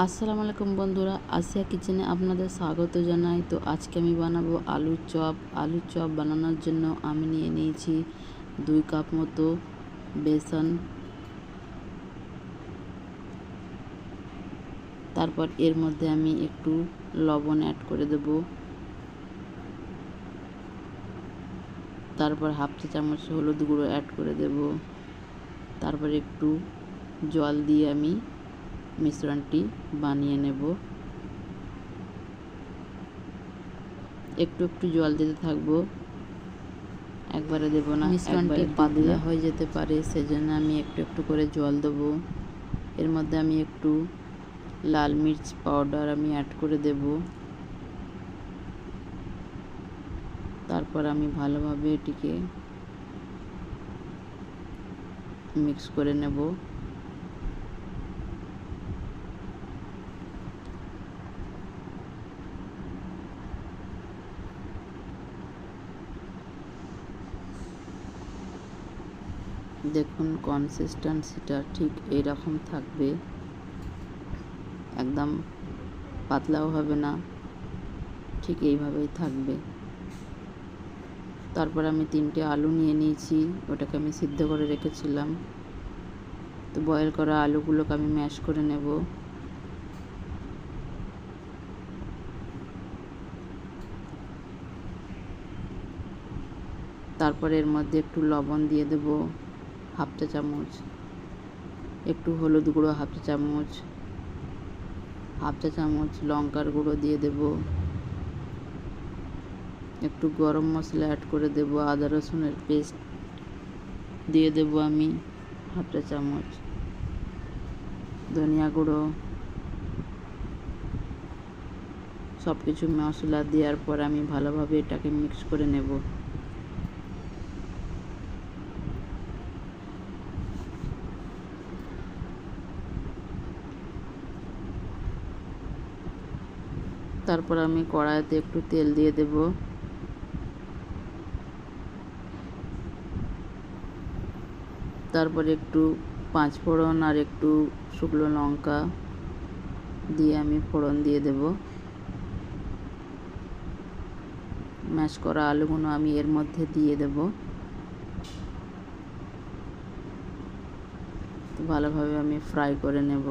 আসসালামু আলাইকুম বন্ধুরা, আসিয়া কিচেনে আপনাদের স্বাগত জানাই। তো আজকে আমি বানাবো আলুর চপ। আলুর চপ বানানোর জন্য আমি নিয়ে নিয়েছি 2 কাপ মতো বেসন। তারপর এর মধ্যে আমি একটু লবণ অ্যাড করে দেব। তারপর হাফ চা চামচ হলুদ গুঁড়ো অ্যাড করে দেব। তারপর একটু জল দিয়ে আমি মিশ্রণটি বানিয়ে নেব। একটু একটু জল দিতে থাকবো, একবারে দেব না। মিশ্রণটি পাতলা হয়ে যেতে পারে, সেজন্য আমি একটু একটু করে জল দেবো। এর মধ্যে আমি একটু লাল মির্চ পাউডার আমি অ্যাড করে দেব। তারপর আমি ভালোভাবে এটিকে মিক্স করে নেব। দেখুন কনসিস্টেন্সিটা ঠিক এইরকম থাকবে, একদম পাতলাও হবে না, ঠিক এইভাবেই থাকবে। তারপর আমি 3টে আলু নিয়ে নিয়েছি, ওটাকে আমি সিদ্ধ করে রেখেছিলাম। তো বয়েল করা আলুগুলোকে আমি ম্যাশ করে নেব। তারপর এর মধ্যে একটু লবণ দিয়ে দেব হাফ চা চামচ, একটু হলুদ গুঁড়ো হাফ চা চামচ, হাফ চা চামচ লঙ্কার গুঁড়ো দিয়ে দেব, একটু গরম মশলা অ্যাড করে দেব, আদা রসুনের পেস্ট দিয়ে দেব আমি হাফ চা চামচ, ধনিয়া গুঁড়ো। সব কিছু মশলা দেওয়ার পর আমি ভালোভাবে এটাকে মিক্স করে নেব। তারপর আমি কড়াইতে একটু তেল দিয়ে দেব। তারপর একটু 5 ফোড়ন আর একটু শুকনো লঙ্কা দিয়ে আমি ফোড়ন দিয়ে দেব। ম্যাশ করা আলুগুলো আমি এর মধ্যে দিয়ে দেব। তো ভালোভাবে আমি ফ্রাই করে নেব।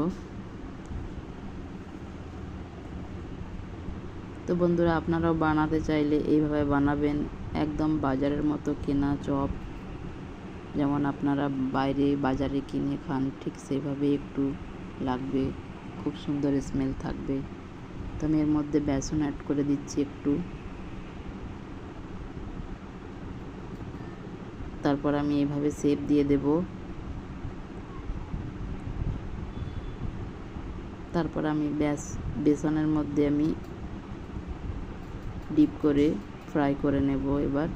তো বন্ধুরা, আপনারাও বানাতে চাইলে এইভাবে বানাবেন, একদম বাজারের মতো কেনা চপ যেমন আপনারা বাইরে বাজারে কিনে খান, ঠিক সেইভাবে একটু লাগবে, খুব সুন্দর স্মেল থাকবে। তো আমি এর মধ্যে বেসন অ্যাড করে দিচ্ছি একটু। তারপর আমি এইভাবে শেপ দিয়ে দেব। তারপর আমি বেসনের মধ্যে আমি ডিপ করে ফ্রাই করে নেব এবার।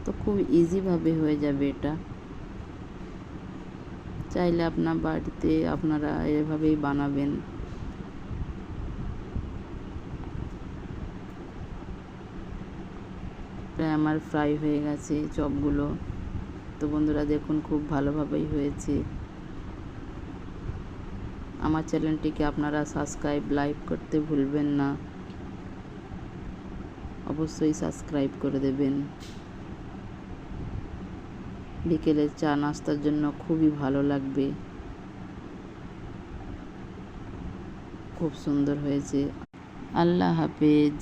তো খুব ইজিভাবে হয়ে যাবে এটা। চাইলে আপনার বাড়িতে আপনারা এভাবেই বানাবেন। প্রায় আমার ফ্রাই হয়ে গেছে চপগুলো। তো বন্ধুরা দেখুন, খুব ভালোভাবেই হয়েছে। আমার চ্যানেলটিকে আপনারা সাবস্ক্রাইব লাইক করতে ভুলবেন না, অবশ্যই সাবস্ক্রাইব করে দেবেন। বিকেলে চা নাস্তার জন্য খুবই ভালো লাগবে। খুব সুন্দর হয়েছে। আল্লাহ হাফেজ।